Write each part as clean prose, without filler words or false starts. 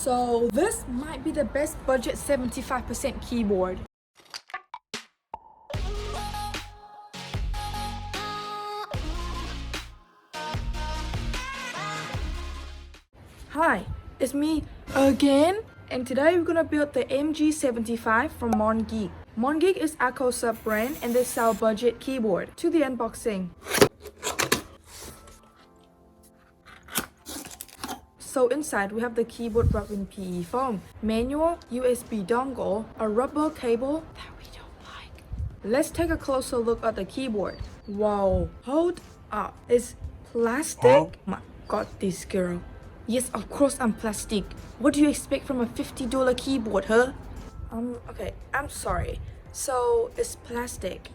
So this might be the best budget 75% keyboard. Hi, it's me again, and today we're gonna build the mg75 from Monsgeek. Monsgeek is Acco's sub-brand and they sell budget keyboard. To the unboxing. So inside we have the keyboard wrapped in PE foam, manual, USB dongle, a rubber cable that we don't like. Let's take a closer look at the keyboard. Wow, hold up, it's plastic? Huh? My god, this girl. Yes, of course I'm plastic. What do you expect from a $50 keyboard, huh? Okay, I'm sorry. So, it's plastic.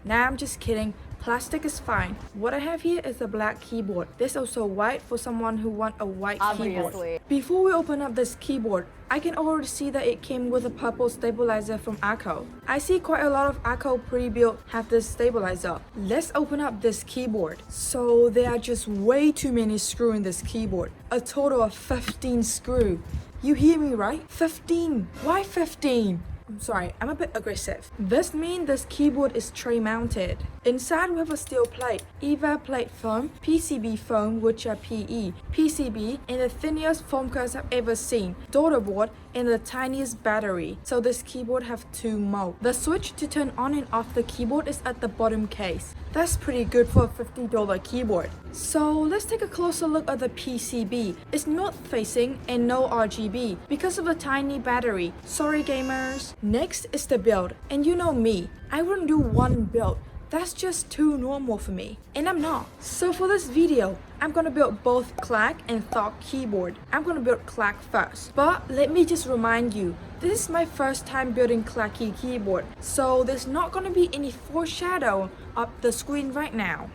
Nah, I'm just kidding. Plastic is fine. What I have here is a black keyboard. There's also white for someone who wants a white keyboard. Before we open up this keyboard, I can already see that it came with a purple stabilizer from Acco. I see quite a lot of Acco pre-built have this stabilizer. Let's open up this keyboard. So there are just way too many screws in this keyboard. A total of 15 screws. You hear me right? 15. Why 15? I'm sorry, I'm a bit aggressive. This means this keyboard is tray mounted. Inside we have a steel plate, EVA plate foam, PCB foam which are PE, PCB and the thinnest foam case I've ever seen, daughter board and the tiniest battery. So this keyboard have two modes. The switch to turn on and off the keyboard is at the bottom case. That's pretty good for a $50 keyboard. So let's take a closer look at the PCB. It's north facing and no RGB because of the tiny battery. Sorry gamers. Next is the build, and you know me, I wouldn't do one build. That's just too normal for me, and I'm not. So for this video, I'm gonna build both clack and thought keyboard. I'm gonna build clack first, but let me just remind you, this is my first time building clacky keyboard, so there's not gonna be any foreshadow up the screen right now.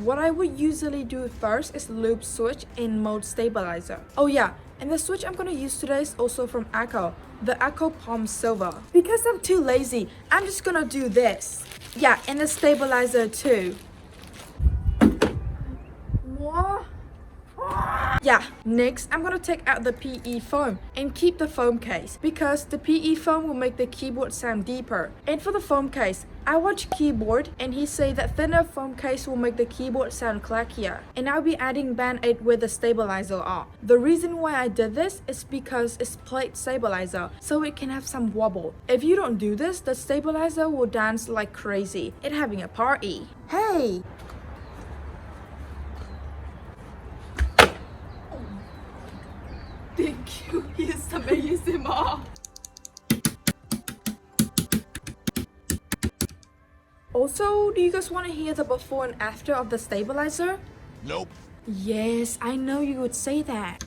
What I would usually do first is loop switch and mode stabilizer. Oh yeah, and the switch I'm gonna use today is also from Acco, the Acco Palm Silver. Because I'm too lazy, I'm just gonna do this. Yeah, and the stabilizer too. Yeah, next I'm gonna take out the PE foam and keep the foam case because the PE foam will make the keyboard sound deeper. And for the foam case, I watched Keyboard and he said that thinner foam case will make the keyboard sound clackier. And I'll be adding band-aid where the stabilizer are. The reason why I did this is because it's plate stabilizer, so it can have some wobble. If you don't do this, the stabilizer will dance like crazy. It's having a party. Hey! Thankyou, here's some ASMR. Also, do you guys want to hear the before and after of the stabilizer? Nope. Yes, I know you would say that.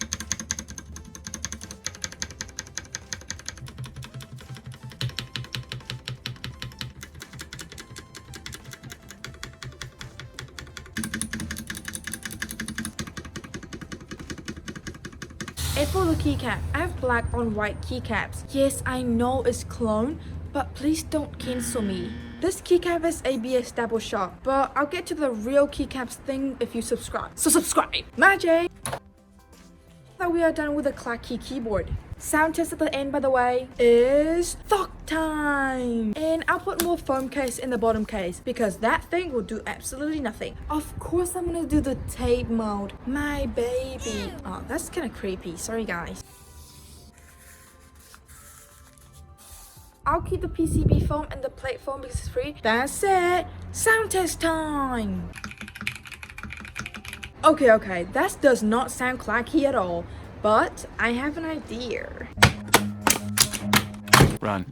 And for the keycap, I have black on white keycaps. Yes, I know it's clone, but please don't cancel me. This keycap is ABS double shot, but I'll get to the real keycaps thing if you subscribe. So subscribe! Magic! Now we are done with the clacky keyboard. Sound test at the end, by the way, is thought time! And I'll put more foam case in the bottom case because that thing will do absolutely nothing. Of course I'm gonna do the tape mode. My baby. Oh, that's kind of creepy. Sorry guys. I'll keep the PCB foam and the plate foam because it's free. That's it! Sound test time! Okay, that does not sound clacky at all. But I have an idea. Run.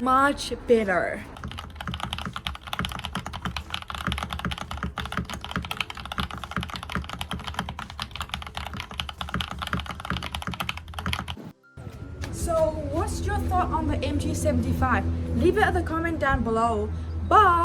Much better. So, what's your thought on the mg75? Leave it in the comment down below. Bye!